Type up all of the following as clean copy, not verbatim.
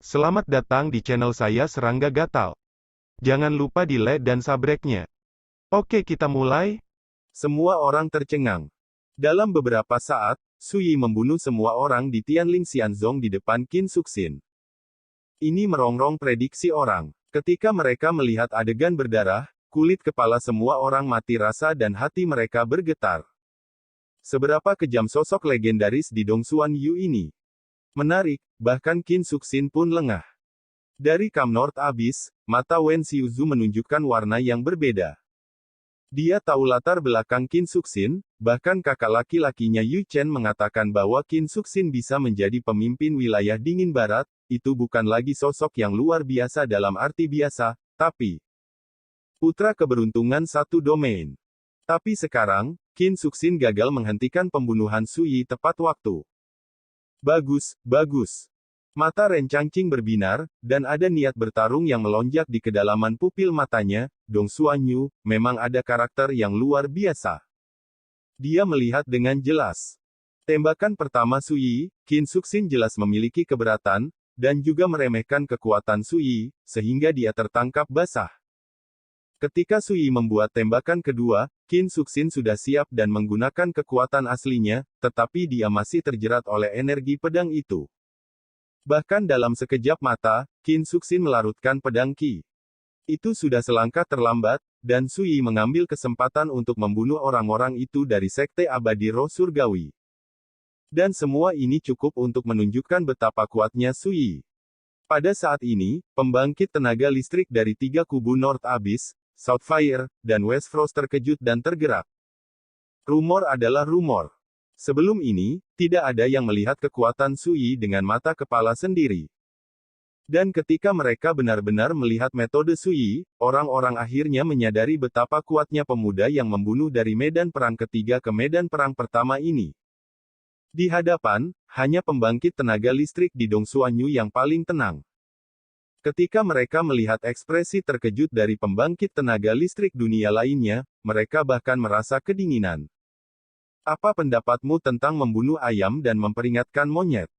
Selamat datang di channel saya Serangga Gatal. Jangan lupa di like dan subscribe-nya. Oke, kita mulai. Semua orang tercengang. Dalam beberapa saat, Su Yi membunuh semua orang di Tianling Xianzong di depan Qin Suxin. Ini merongrong prediksi orang. Ketika mereka melihat adegan berdarah, kulit kepala semua orang mati rasa dan hati mereka bergetar. Seberapa kejam sosok legendaris di Dongsuan Yu ini? Menarik, bahkan Qin Suxin pun lengah. Dari Kam North Abyss, mata Wen Xiuzu menunjukkan warna yang berbeda. Dia tahu latar belakang Qin Suxin, bahkan kakak laki-lakinya Yu Chen mengatakan bahwa Qin Suxin bisa menjadi pemimpin wilayah dingin barat, itu bukan lagi sosok yang luar biasa dalam arti biasa, tapi putra keberuntungan satu domain. Tapi sekarang, Qin Suxin gagal menghentikan pembunuhan Su Yi tepat waktu. Bagus, bagus. Mata Ren Changqing berbinar, dan ada niat bertarung yang melonjak di kedalaman pupil matanya. Dongsuan Yu, memang ada karakter yang luar biasa. Dia melihat dengan jelas. Tembakan pertama Su Yi, Qin Suxin jelas memiliki keberatan, dan juga meremehkan kekuatan Su Yi, sehingga dia tertangkap basah. Ketika Su Yi membuat tembakan kedua, Qin Suxin sudah siap dan menggunakan kekuatan aslinya, tetapi dia masih terjerat oleh energi pedang itu. Bahkan dalam sekejap mata, Qin Suxin melarutkan pedang Qi. Itu sudah selangkah terlambat, dan Su Yi mengambil kesempatan untuk membunuh orang-orang itu dari Sekte Abadi Roh Surgawi. Dan semua ini cukup untuk menunjukkan betapa kuatnya Su Yi. Pada saat ini, pembangkit tenaga listrik dari tiga kubu North Abyss, Southfire, dan West Frost terkejut dan tergerak. Rumor adalah rumor. Sebelum ini, tidak ada yang melihat kekuatan Su Yi dengan mata kepala sendiri. Dan ketika mereka benar-benar melihat metode Su Yi, orang-orang akhirnya menyadari betapa kuatnya pemuda yang membunuh dari medan perang ketiga ke medan perang pertama ini. Di hadapan, hanya pembangkit tenaga listrik di Dongsuan Yu yang paling tenang. Ketika mereka melihat ekspresi terkejut dari pembangkit tenaga listrik dunia lainnya, mereka bahkan merasa kedinginan. Apa pendapatmu tentang membunuh ayam dan memperingatkan monyet?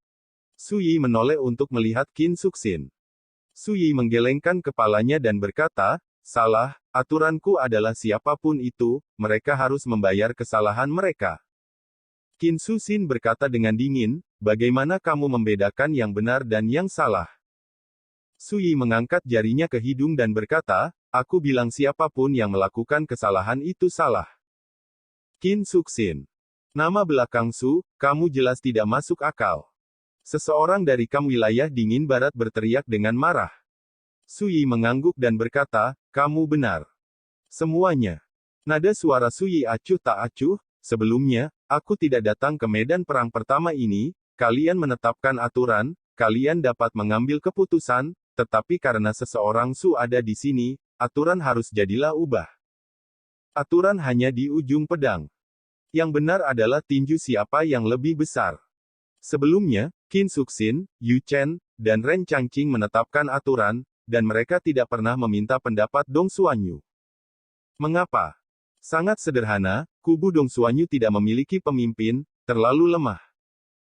Su Yi menoleh untuk melihat Qin Suxin. Su Yi menggelengkan kepalanya dan berkata, salah, aturanku adalah siapapun itu, mereka harus membayar kesalahan mereka. Qin Suxin berkata dengan dingin, bagaimana kamu membedakan yang benar dan yang salah? Su Yi mengangkat jarinya ke hidung dan berkata, aku bilang siapapun yang melakukan kesalahan itu salah. Qin Suxin. Nama belakang Su, kamu jelas tidak masuk akal. Seseorang dari Kam wilayah dingin barat berteriak dengan marah. Su Yi mengangguk dan berkata, kamu benar. Semuanya. Nada suara Su Yi acuh tak acuh, sebelumnya, aku tidak datang ke medan perang pertama ini, kalian menetapkan aturan, kalian dapat mengambil keputusan, tetapi karena seseorang Su ada di sini, aturan harus jadilah ubah. Aturan hanya di ujung pedang. Yang benar adalah tinju siapa yang lebih besar. Sebelumnya, Qin Suxin, Yu Chen, dan Ren Changqing menetapkan aturan, dan mereka tidak pernah meminta pendapat Dongsuan Yu. Mengapa? Sangat sederhana, kubu Dongsuan Yu tidak memiliki pemimpin, terlalu lemah.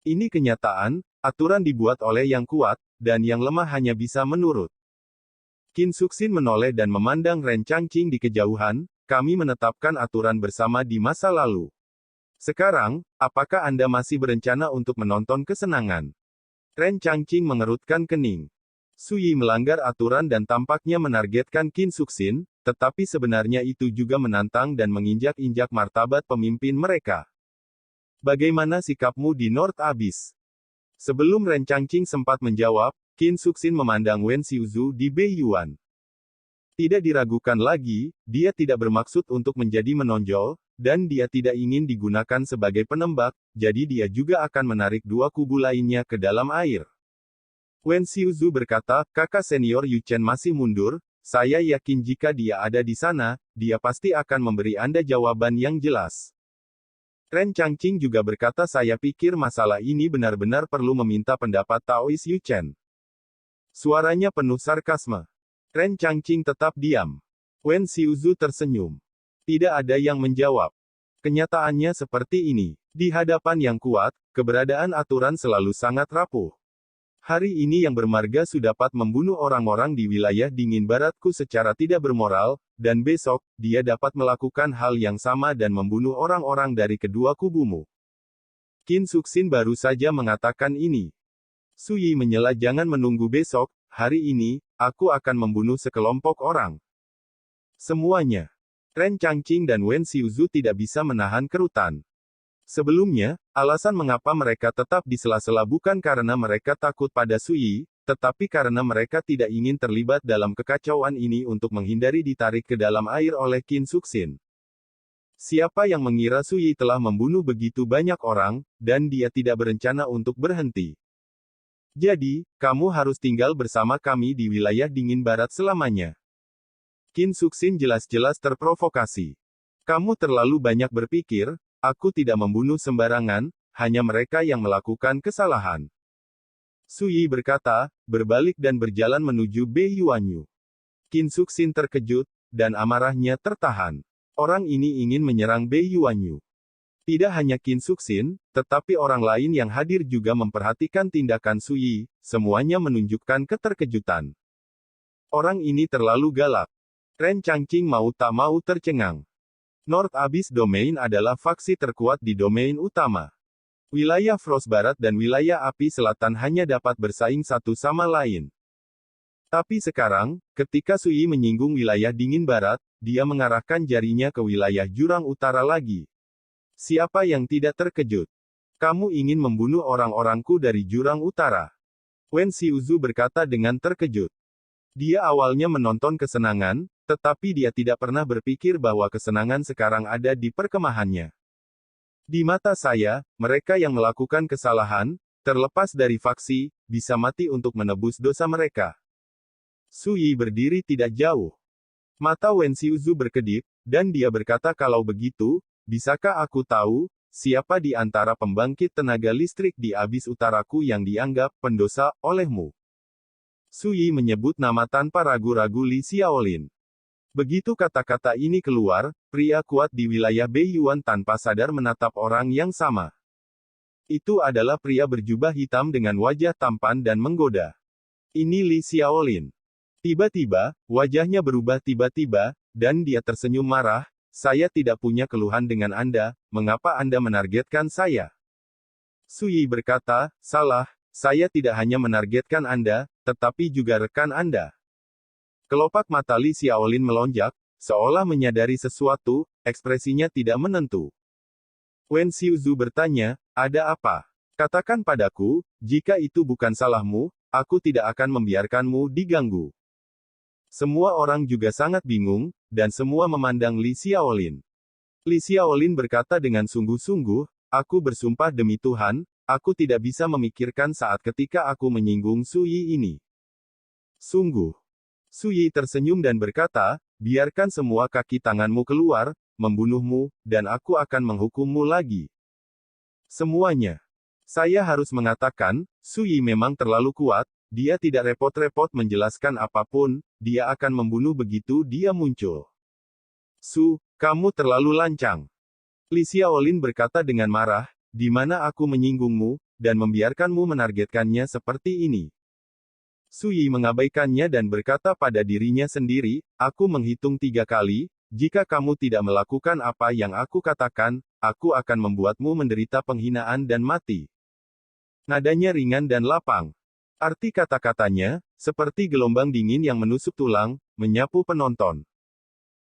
Ini kenyataan, aturan dibuat oleh yang kuat, dan yang lemah hanya bisa menurut. Qin Suxin menoleh dan memandang Ren Changqing di kejauhan, kami menetapkan aturan bersama di masa lalu. Sekarang, apakah Anda masih berencana untuk menonton kesenangan? Ren Changqing mengerutkan kening. Su Yi melanggar aturan dan tampaknya menargetkan Qin Suxin, tetapi sebenarnya itu juga menantang dan menginjak-injak martabat pemimpin mereka. Bagaimana sikapmu di North Abyss? Sebelum Ren Changqing sempat menjawab, Qin Suxin memandang Wen Xiuzu di Beiyuan. Tidak diragukan lagi, dia tidak bermaksud untuk menjadi menonjol, dan dia tidak ingin digunakan sebagai penembak, jadi dia juga akan menarik dua kubu lainnya ke dalam air. Wen Xiuzu berkata, kakak senior Yu Chen masih mundur, saya yakin jika dia ada di sana, dia pasti akan memberi Anda jawaban yang jelas. Ren Changqing juga berkata saya pikir masalah ini benar-benar perlu meminta pendapat Taois Yu Chen. Suaranya penuh sarkasme. Ren Changqing tetap diam. Wen Xiuzu tersenyum. Tidak ada yang menjawab. Kenyataannya seperti ini. Di hadapan yang kuat, keberadaan aturan selalu sangat rapuh. Hari ini yang bermarga Su dapat membunuh orang-orang di wilayah dingin baratku secara tidak bermoral, dan besok, dia dapat melakukan hal yang sama dan membunuh orang-orang dari kedua kubumu. Qin Suxin baru saja mengatakan ini. Su Yi menyela, jangan menunggu besok, hari ini, aku akan membunuh sekelompok orang. Semuanya. Ren Changqing dan Wen Xiuzhu tidak bisa menahan kerutan. Sebelumnya, alasan mengapa mereka tetap di sela-sela bukan karena mereka takut pada Su Yi, tetapi karena mereka tidak ingin terlibat dalam kekacauan ini untuk menghindari ditarik ke dalam air oleh Qin Suxin. Siapa yang mengira Su Yi telah membunuh begitu banyak orang, dan dia tidak berencana untuk berhenti. Jadi, kamu harus tinggal bersama kami di wilayah dingin barat selamanya. Qin Suxin jelas-jelas terprovokasi. Kamu terlalu banyak berpikir, aku tidak membunuh sembarangan, hanya mereka yang melakukan kesalahan. Su Yi berkata, berbalik dan berjalan menuju Bei Yuanyu. Qin Suxin terkejut, dan amarahnya tertahan. Orang ini ingin menyerang Bei Yuanyu. Tidak hanya Qin Suxin, tetapi orang lain yang hadir juga memperhatikan tindakan Su Yi, semuanya menunjukkan keterkejutan. Orang ini terlalu galak. Ren Changqing mau tak mau tercengang. North Abyss Domain adalah faksi terkuat di domain utama. Wilayah Frost Barat dan wilayah Api Selatan hanya dapat bersaing satu sama lain. Tapi sekarang, ketika Su Yi menyinggung wilayah dingin barat, dia mengarahkan jarinya ke wilayah jurang utara lagi. Siapa yang tidak terkejut? Kamu ingin membunuh orang-orangku dari jurang utara. Wen Xiuzhu berkata dengan terkejut. Dia awalnya menonton kesenangan, tetapi dia tidak pernah berpikir bahwa kesenangan sekarang ada di perkemahannya. Di mata saya, mereka yang melakukan kesalahan, terlepas dari faksi, bisa mati untuk menebus dosa mereka. Su Yi berdiri tidak jauh. Mata Wen Xiuzhu berkedip, dan dia berkata, kalau begitu, bisakah aku tahu, siapa di antara pembangkit tenaga listrik di Abis Utaraku yang dianggap pendosa olehmu? Su Yi menyebut nama tanpa ragu-ragu Li Xiaolin. Begitu kata-kata ini keluar, pria kuat di wilayah Beiyuan tanpa sadar menatap orang yang sama. Itu adalah pria berjubah hitam dengan wajah tampan dan menggoda. Ini Li Xiaolin. Tiba-tiba, wajahnya berubah tiba-tiba, dan dia tersenyum marah. Saya tidak punya keluhan dengan Anda, mengapa Anda menargetkan saya? Su Yi berkata, salah, saya tidak hanya menargetkan Anda, tetapi juga rekan Anda. Kelopak mata Li Xiaolin melonjak, seolah menyadari sesuatu, ekspresinya tidak menentu. Wen Xiuzhu bertanya, ada apa? Katakan padaku, jika itu bukan salahmu, aku tidak akan membiarkanmu diganggu. Semua orang juga sangat bingung, dan semua memandang Li Xiaolin. Li Xiaolin berkata dengan sungguh-sungguh, aku bersumpah demi Tuhan, aku tidak bisa memikirkan saat ketika aku menyinggung Su Yi ini. Sungguh. Su Yi tersenyum dan berkata, biarkan semua kaki tanganmu keluar, membunuhmu, dan aku akan menghukummu lagi. Semuanya. Saya harus mengatakan, Su Yi memang terlalu kuat, dia tidak repot-repot menjelaskan apapun, dia akan membunuh begitu dia muncul. Su, kamu terlalu lancang. Li Xiaolin berkata dengan marah, di mana aku menyinggungmu, dan membiarkanmu menargetkannya seperti ini. Su Yi mengabaikannya dan berkata pada dirinya sendiri, aku menghitung 3 kali, jika kamu tidak melakukan apa yang aku katakan, aku akan membuatmu menderita penghinaan dan mati. Nadanya ringan dan lapang. Arti kata-katanya, seperti gelombang dingin yang menusuk tulang, menyapu penonton.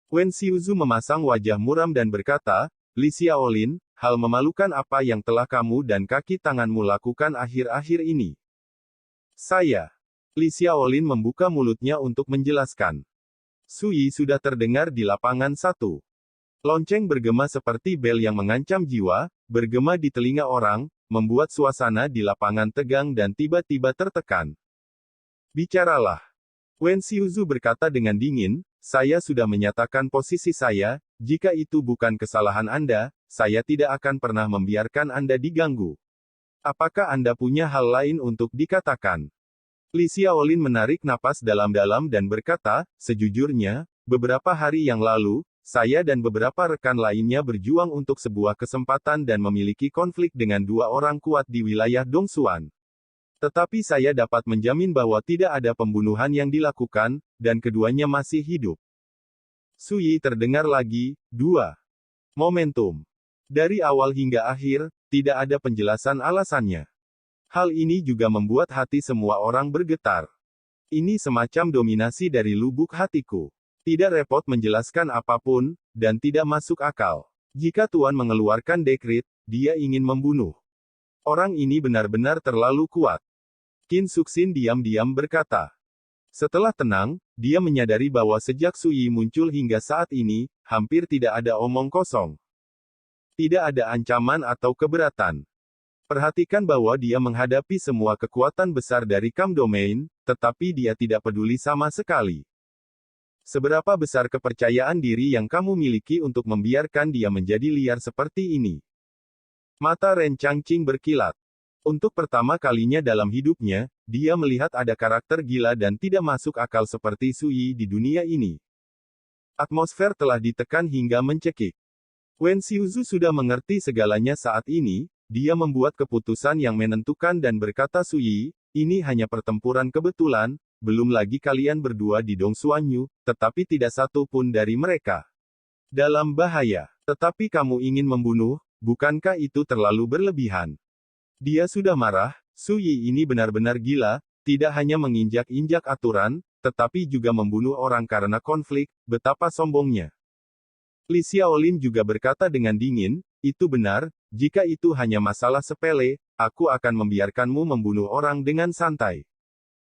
Wen Xiuzhu memasang wajah muram dan berkata, Li Xiaolin, hal memalukan apa yang telah kamu dan kaki tanganmu lakukan akhir-akhir ini? Saya. Li Xiaolin membuka mulutnya untuk menjelaskan. Su Yi sudah terdengar di lapangan 1. Lonceng bergema seperti bel yang mengancam jiwa, bergema di telinga orang, membuat suasana di lapangan tegang dan tiba-tiba tertekan. Bicaralah. Wen Xiuzhu berkata dengan dingin, saya sudah menyatakan posisi saya, jika itu bukan kesalahan Anda, saya tidak akan pernah membiarkan Anda diganggu. Apakah Anda punya hal lain untuk dikatakan? Li Xiaolin menarik napas dalam-dalam dan berkata, sejujurnya, beberapa hari yang lalu, saya dan beberapa rekan lainnya berjuang untuk sebuah kesempatan dan memiliki konflik dengan 2 orang kuat di wilayah Dongsuan. Tetapi saya dapat menjamin bahwa tidak ada pembunuhan yang dilakukan, dan keduanya masih hidup. Su Yi terdengar lagi. 2. Momentum. Dari awal hingga akhir, tidak ada penjelasan alasannya. Hal ini juga membuat hati semua orang bergetar. Ini semacam dominasi dari lubuk hatiku. Tidak repot menjelaskan apapun, dan tidak masuk akal. Jika Tuan mengeluarkan dekret, dia ingin membunuh. Orang ini benar-benar terlalu kuat. Qin Suxin diam-diam berkata. Setelah tenang, dia menyadari bahwa sejak Su Yi muncul hingga saat ini, hampir tidak ada omong kosong. Tidak ada ancaman atau keberatan. Perhatikan bahwa dia menghadapi semua kekuatan besar dari Kam Domain, tetapi dia tidak peduli sama sekali. Seberapa besar kepercayaan diri yang kamu miliki untuk membiarkan dia menjadi liar seperti ini? Mata Ren Changqing berkilat. Untuk pertama kalinya dalam hidupnya, dia melihat ada karakter gila dan tidak masuk akal seperti Su Yi di dunia ini. Atmosfer telah ditekan hingga mencekik. Wen Xiuzu sudah mengerti segalanya saat ini, dia membuat keputusan yang menentukan dan berkata Su Yi, ini hanya pertempuran kebetulan, belum lagi kalian berdua di Dongsuanyu, tetapi tidak satu pun dari mereka dalam bahaya. Tetapi kamu ingin membunuh, bukankah itu terlalu berlebihan? Dia sudah marah. Su Yi ini benar-benar gila, tidak hanya menginjak-injak aturan, tetapi juga membunuh orang karena konflik, betapa sombongnya. Li Xiaolin juga berkata dengan dingin, itu benar, jika itu hanya masalah sepele, aku akan membiarkanmu membunuh orang dengan santai.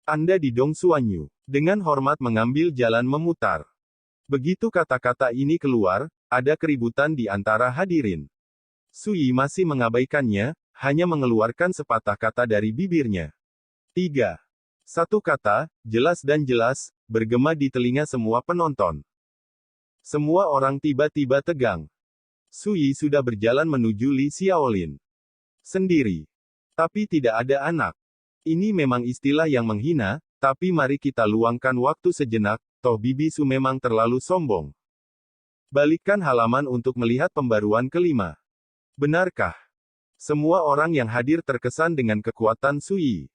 Anda di Dongsuanyu, dengan hormat mengambil jalan memutar. Begitu kata-kata ini keluar, ada keributan di antara hadirin. Su Yi masih mengabaikannya, hanya mengeluarkan sepatah kata dari bibirnya. 3. Satu kata, jelas dan jelas, bergema di telinga semua penonton. Semua orang tiba-tiba tegang. Su Yi sudah berjalan menuju Li Xiaolin. Sendiri. Tapi tidak ada anak. Ini memang istilah yang menghina, tapi mari kita luangkan waktu sejenak, toh Bibi Su memang terlalu sombong. Balikkan halaman untuk melihat pembaruan kelima. Benarkah? Semua orang yang hadir terkesan dengan kekuatan Su Yi.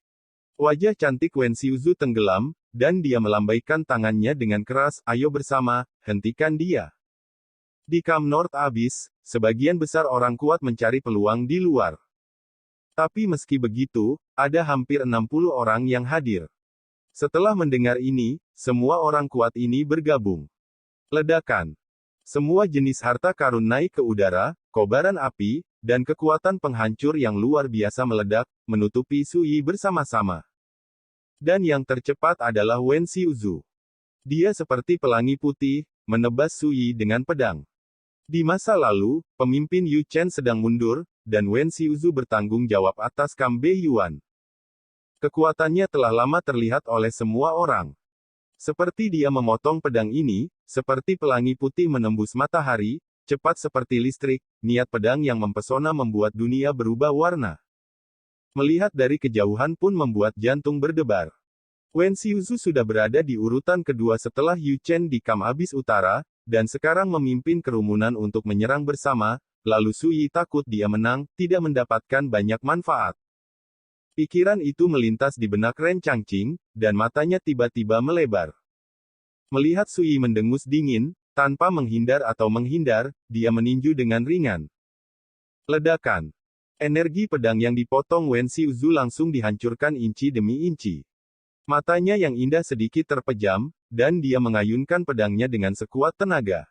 Wajah cantik Wen Xiuzu tenggelam, dan dia melambaikan tangannya dengan keras, ayo bersama, hentikan dia. Di Kam North Abyss, sebagian besar orang kuat mencari peluang di luar. Tapi meski begitu, ada hampir 60 orang yang hadir. Setelah mendengar ini, semua orang kuat ini bergabung. Ledakan. Semua jenis harta karun naik ke udara, kobaran api, dan kekuatan penghancur yang luar biasa meledak, menutupi Su Yi bersama-sama. Dan yang tercepat adalah Wen Xiuzu. Dia seperti pelangi putih, menebas Su Yi dengan pedang. Di masa lalu, pemimpin Yu Chen sedang mundur, dan Wen Xiuzu bertanggung jawab atas Kam Bei Yuan. Kekuatannya telah lama terlihat oleh semua orang. Seperti dia memotong pedang ini, seperti pelangi putih menembus matahari, cepat seperti listrik, niat pedang yang mempesona membuat dunia berubah warna. Melihat dari kejauhan pun membuat jantung berdebar. Wen Xiuzu sudah berada di urutan kedua setelah Yu Chen di Kam Abyss Utara, dan sekarang memimpin kerumunan untuk menyerang bersama, lalu Su Yi takut dia menang, tidak mendapatkan banyak manfaat. Pikiran itu melintas di benak Ren Changqing, dan matanya tiba-tiba melebar. Melihat Su Yi mendengus dingin, tanpa menghindar atau menghindar, dia meninju dengan ringan. Ledakan. Energi pedang yang dipotong Wen Xiuzu langsung dihancurkan inci demi inci. Matanya yang indah sedikit terpejam, dan dia mengayunkan pedangnya dengan sekuat tenaga.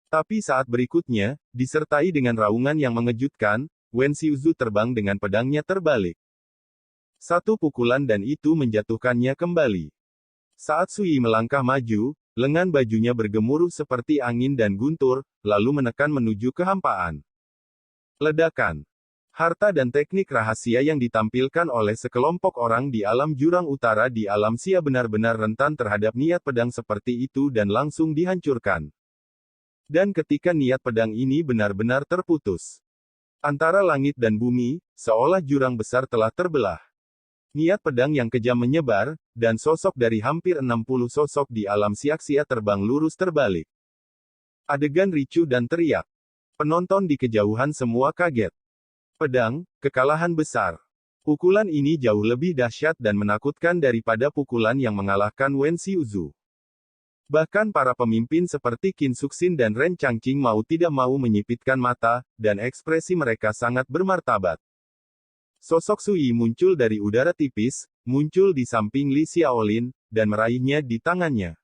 Tapi saat berikutnya, disertai dengan raungan yang mengejutkan, Wen Xiuzu terbang dengan pedangnya terbalik. Satu pukulan dan itu menjatuhkannya kembali. Saat Su Yi melangkah maju, lengan bajunya bergemuruh seperti angin dan guntur, lalu menekan menuju kehampaan. Ledakan. Harta dan teknik rahasia yang ditampilkan oleh sekelompok orang di alam jurang utara di alam Xia benar-benar rentan terhadap niat pedang seperti itu dan langsung dihancurkan. Dan ketika niat pedang ini benar-benar terputus antara langit dan bumi, seolah jurang besar telah terbelah. Niat pedang yang kejam menyebar, dan sosok dari hampir 60 sosok di alam Xiaxia terbang lurus terbalik. Adegan ricuh dan teriak. Penonton di kejauhan semua kaget. Pedang, kekalahan besar. Pukulan ini jauh lebih dahsyat dan menakutkan daripada pukulan yang mengalahkan Wen Xiuzhu. Bahkan para pemimpin seperti Qin Suxin dan Ren Changqing mau tidak mau menyipitkan mata, dan ekspresi mereka sangat bermartabat. Sosok Sui muncul dari udara tipis, muncul di samping Li Xiaolin, dan meraihnya di tangannya.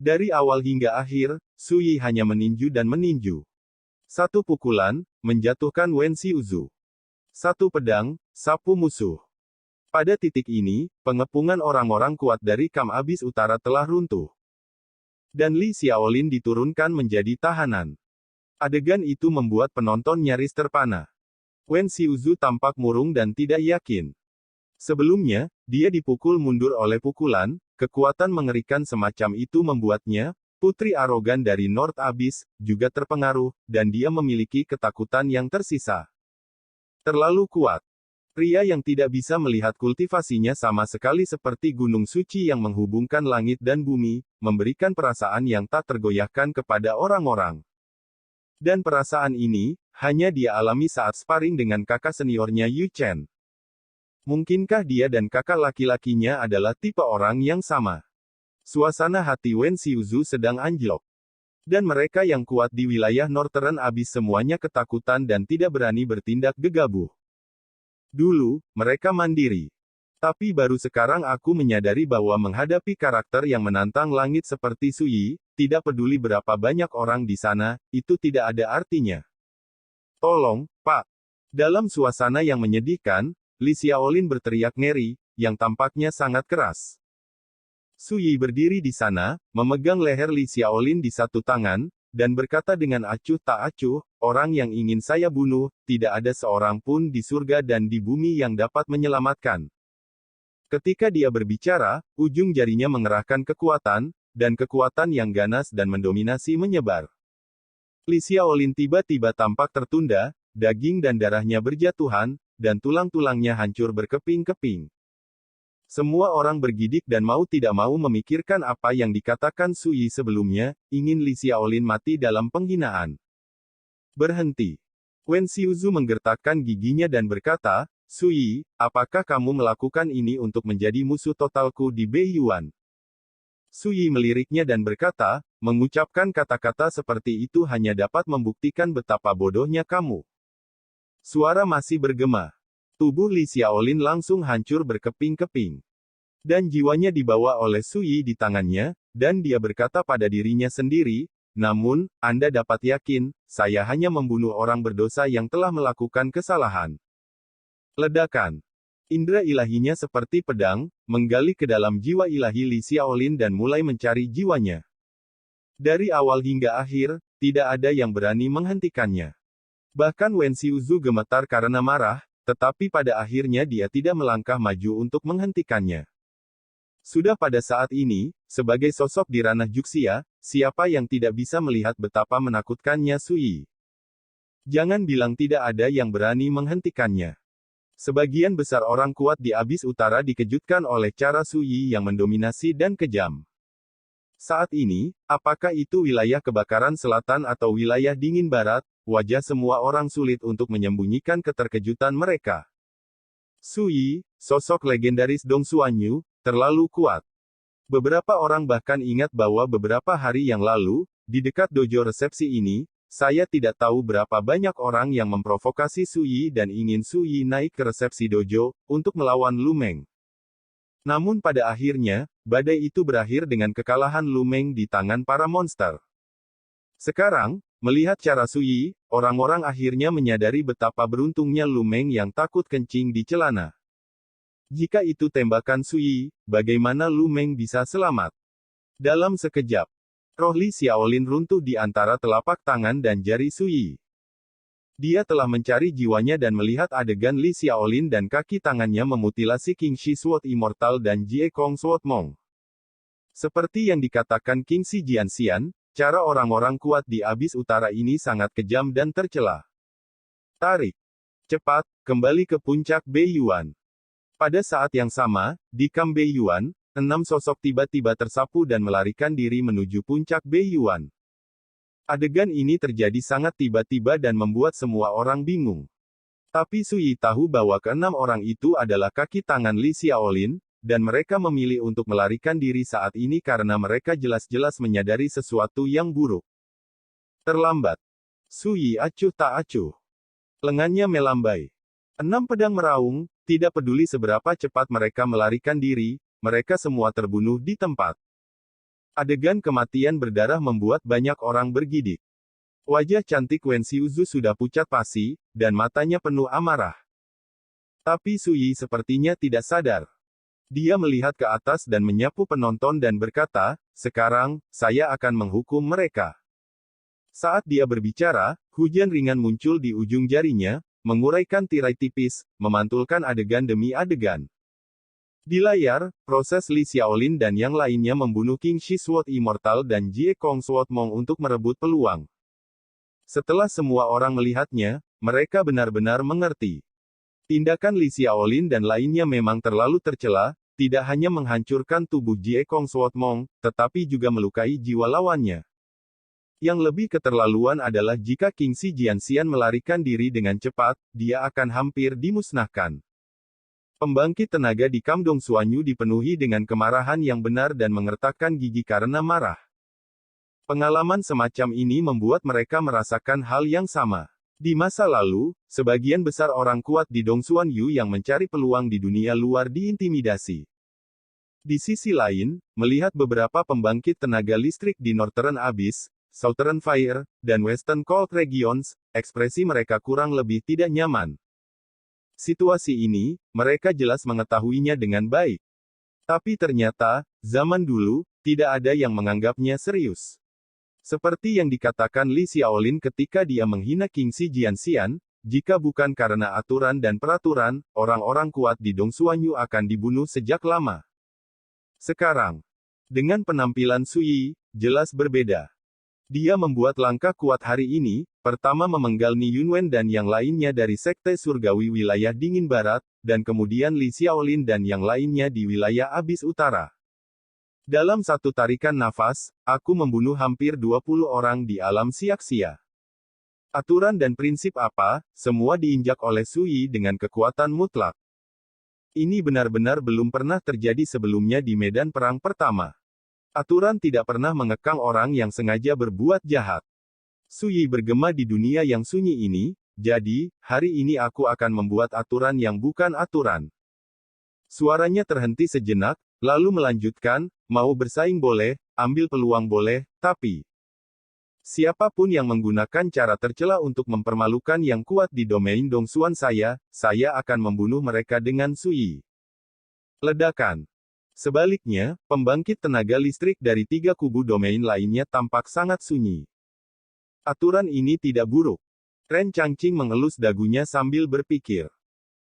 Dari awal hingga akhir, Sui hanya meninju dan meninju. Satu pukulan, menjatuhkan Wen Xiuzhu. Satu pedang, sapu musuh. Pada titik ini, pengepungan orang-orang kuat dari Kam Abis Utara telah runtuh. Dan Li Xiaolin diturunkan menjadi tahanan. Adegan itu membuat penonton nyaris terpana. Wen Xiuzhu tampak murung dan tidak yakin. Sebelumnya, dia dipukul mundur oleh pukulan, kekuatan mengerikan semacam itu membuatnya, putri arogan dari North Abyss, juga terpengaruh, dan dia memiliki ketakutan yang tersisa. Terlalu kuat. Pria yang tidak bisa melihat kultivasinya sama sekali seperti gunung suci yang menghubungkan langit dan bumi, memberikan perasaan yang tak tergoyahkan kepada orang-orang. Dan perasaan ini, hanya dia alami saat sparring dengan kakak seniornya Yu Chen. Mungkinkah dia dan kakak laki-lakinya adalah tipe orang yang sama? Suasana hati Wen Xiuzhu sedang anjlok. Dan mereka yang kuat di wilayah Northern Abyss semuanya ketakutan dan tidak berani bertindak gegabah. Dulu, mereka mandiri. Tapi baru sekarang aku menyadari bahwa menghadapi karakter yang menantang langit seperti Sui, tidak peduli berapa banyak orang di sana, itu tidak ada artinya. Tolong, Pak. Dalam suasana yang menyedihkan, Li Xiaolin berteriak ngeri, yang tampaknya sangat keras. Sui berdiri di sana, memegang leher Li Xiaolin di satu tangan, dan berkata dengan acuh tak acuh, orang yang ingin saya bunuh, tidak ada seorang pun di surga dan di bumi yang dapat menyelamatkan. Ketika dia berbicara, ujung jarinya mengerahkan kekuatan, dan kekuatan yang ganas dan mendominasi menyebar. Li Xiaolin tiba-tiba tampak tertunda, daging dan darahnya berjatuhan, dan tulang-tulangnya hancur berkeping-keping. Semua orang bergidik dan mau tidak mau memikirkan apa yang dikatakan Sui sebelumnya, ingin Li Xiaolin mati dalam penghinaan. Berhenti. Wen Xiuzhu menggertakkan giginya dan berkata, Sui, apakah kamu melakukan ini untuk menjadi musuh totalku di Beiyuan? Sui meliriknya dan berkata, mengucapkan kata-kata seperti itu hanya dapat membuktikan betapa bodohnya kamu. Suara masih bergema. Tubuh Li Xiaolin langsung hancur berkeping-keping. Dan jiwanya dibawa oleh Sui di tangannya, dan dia berkata pada dirinya sendiri, namun, Anda dapat yakin, saya hanya membunuh orang berdosa yang telah melakukan kesalahan. Ledakan. Indra ilahinya seperti pedang, menggali ke dalam jiwa ilahi Li Xiaolin dan mulai mencari jiwanya. Dari awal hingga akhir, tidak ada yang berani menghentikannya. Bahkan Wen Xiuzhu gemetar karena marah, tetapi pada akhirnya dia tidak melangkah maju untuk menghentikannya. Sudah pada saat ini, sebagai sosok di ranah Juxia, siapa yang tidak bisa melihat betapa menakutkannya Sui? Jangan bilang tidak ada yang berani menghentikannya. Sebagian besar orang kuat di Abis Utara dikejutkan oleh cara Sui yang mendominasi dan kejam. Saat ini, apakah itu wilayah kebakaran selatan atau wilayah dingin barat, wajah semua orang sulit untuk menyembunyikan keterkejutan mereka. Sui, sosok legendaris Dong Xuanyu, terlalu kuat. Beberapa orang bahkan ingat bahwa beberapa hari yang lalu, di dekat dojo resepsi ini, saya tidak tahu berapa banyak orang yang memprovokasi Sui dan ingin Sui naik ke resepsi dojo, untuk melawan Lu Meng. Namun pada akhirnya, badai itu berakhir dengan kekalahan Lu Meng di tangan para monster. Sekarang, melihat cara Sui, orang-orang akhirnya menyadari betapa beruntungnya Lu Meng yang takut kencing di celana. Jika itu tembakan Sui, bagaimana Lu Meng bisa selamat? Dalam sekejap, roh Li Xiaolin runtuh di antara telapak tangan dan jari Sui. Dia telah mencari jiwanya dan melihat adegan Li Xiaolin dan kaki tangannya memutilasi King Shi Sword Immortal dan Jie Kong Sword Mong. Seperti yang dikatakan King Shi Jianxian, cara orang-orang kuat di Abis Utara ini sangat kejam dan tercela. Tarik. Cepat, kembali ke puncak Beiyuan. Pada saat yang sama, di Camp Beiyuan, 6 sosok tiba-tiba tersapu dan melarikan diri menuju puncak Beiyuan. Adegan ini terjadi sangat tiba-tiba dan membuat semua orang bingung. Tapi Sui tahu bahwa keenam orang itu adalah kaki tangan Li Xiaolin, dan mereka memilih untuk melarikan diri saat ini karena mereka jelas-jelas menyadari sesuatu yang buruk. Terlambat. Sui acuh tak acuh. Lengannya melambai. 6 pedang meraung, tidak peduli seberapa cepat mereka melarikan diri, mereka semua terbunuh di tempat. Adegan kematian berdarah membuat banyak orang bergidik. Wajah cantik Wen Xiuzu sudah pucat pasi, dan matanya penuh amarah. Tapi Sui sepertinya tidak sadar. Dia melihat ke atas dan menyapu penonton dan berkata, "Sekarang, saya akan menghukum mereka." Saat dia berbicara, hujan ringan muncul di ujung jarinya, menguraikan tirai tipis, memantulkan adegan demi adegan. Di layar, proses Li Xiaolin dan yang lainnya membunuh King Shi Sword Immortal dan Jie Kong Sword Mong untuk merebut peluang. Setelah semua orang melihatnya, mereka benar-benar mengerti. Tindakan Li Xiaolin dan lainnya memang terlalu tercela, tidak hanya menghancurkan tubuh Jie Kong Sword Mong, tetapi juga melukai jiwa lawannya. Yang lebih keterlaluan adalah jika King Shi Jianxian melarikan diri dengan cepat, dia akan hampir dimusnahkan. Pembangkit tenaga di Kamdong Suanyu dipenuhi dengan kemarahan yang benar dan mengertakkan gigi karena marah. Pengalaman semacam ini membuat mereka merasakan hal yang sama. Di masa lalu, sebagian besar orang kuat di Dongsuan Yu yang mencari peluang di dunia luar diintimidasi. Di sisi lain, melihat beberapa pembangkit tenaga listrik di Northern Abyss, Southern Fire, dan Western Cold Regions, ekspresi mereka kurang lebih tidak nyaman. Situasi ini, mereka jelas mengetahuinya dengan baik. Tapi ternyata, zaman dulu, tidak ada yang menganggapnya serius. Seperti yang dikatakan Li Xiaolin ketika dia menghina King Shi Jianxian, jika bukan karena aturan dan peraturan, orang-orang kuat di Dongsuan Yu akan dibunuh sejak lama. Sekarang, dengan penampilan Sui, jelas berbeda. Dia membuat langkah kuat hari ini, pertama memenggal Ni Yunwen dan yang lainnya dari Sekte Surgawi wilayah Dingin Barat, dan kemudian Li Xiaolin dan yang lainnya di wilayah Abis Utara. Dalam satu tarikan nafas, aku membunuh hampir 20 orang di alam Xiaxia. Aturan dan prinsip apa, semua diinjak oleh Sui dengan kekuatan mutlak. Ini benar-benar belum pernah terjadi sebelumnya di medan perang pertama. Aturan tidak pernah mengekang orang yang sengaja berbuat jahat. Sui bergema di dunia yang sunyi ini, jadi, hari ini aku akan membuat aturan yang bukan aturan. Suaranya terhenti sejenak, lalu melanjutkan, mau bersaing boleh, ambil peluang boleh, tapi siapapun yang menggunakan cara tercela untuk mempermalukan yang kuat di domain Dongsuan saya akan membunuh mereka dengan Sui. Ledakan. Sebaliknya, pembangkit tenaga listrik dari 3 kubu domain lainnya tampak sangat sunyi. Aturan ini tidak buruk. Ren Changqing mengelus dagunya sambil berpikir.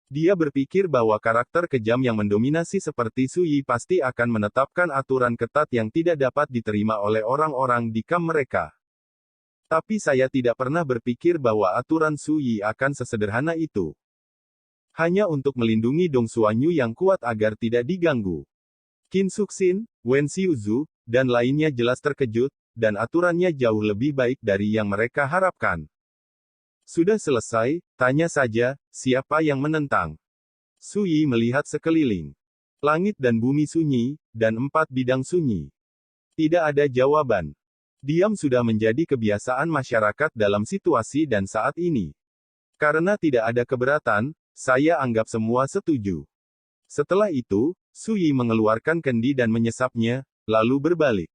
Dia berpikir bahwa karakter kejam yang mendominasi seperti Sui pasti akan menetapkan aturan ketat yang tidak dapat diterima oleh orang-orang di kamp mereka. Tapi saya tidak pernah berpikir bahwa aturan Sui akan sesederhana itu. Hanya untuk melindungi Dongsuan Yu yang kuat agar tidak diganggu. Qin Suxin, Wen Xiuzu, dan lainnya jelas terkejut, dan aturannya jauh lebih baik dari yang mereka harapkan. Sudah selesai, tanya saja, siapa yang menentang? Sui melihat sekeliling. Langit dan bumi sunyi, dan 4 bidang sunyi. Tidak ada jawaban. Diam sudah menjadi kebiasaan masyarakat dalam situasi dan saat ini. Karena tidak ada keberatan, saya anggap semua setuju. Setelah itu, Sui mengeluarkan kendi dan menyesapnya, lalu berbalik.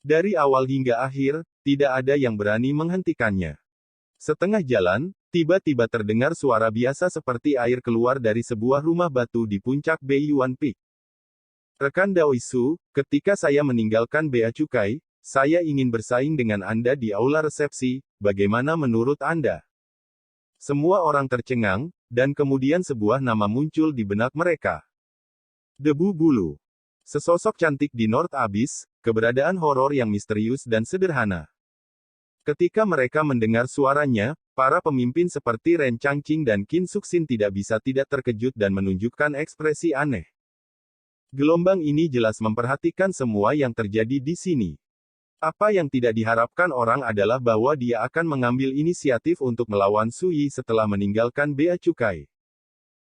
Dari awal hingga akhir, tidak ada yang berani menghentikannya. Setengah jalan, tiba-tiba terdengar suara biasa seperti air keluar dari sebuah rumah batu di puncak Beiyuan Peak. Rekan Daoisu, ketika saya meninggalkan Bea Cukai, saya ingin bersaing dengan Anda di aula resepsi, bagaimana menurut Anda? Semua orang tercengang, dan kemudian sebuah nama muncul di benak mereka. Debu Bulu. Sesosok cantik di North Abyss, keberadaan horor yang misterius dan sederhana. Ketika mereka mendengar suaranya, para pemimpin seperti Ren Changqing dan Qin Suxin tidak bisa tidak terkejut dan menunjukkan ekspresi aneh. Gelombang ini jelas memperhatikan semua yang terjadi di sini. Apa yang tidak diharapkan orang adalah bahwa dia akan mengambil inisiatif untuk melawan Su Yi setelah meninggalkan Bea Cukai.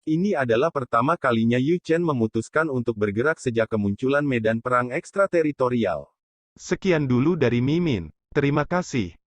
Ini adalah pertama kalinya Yu Chen memutuskan untuk bergerak sejak kemunculan medan perang ekstrateritorial. Sekian dulu dari Mimin. Terima kasih.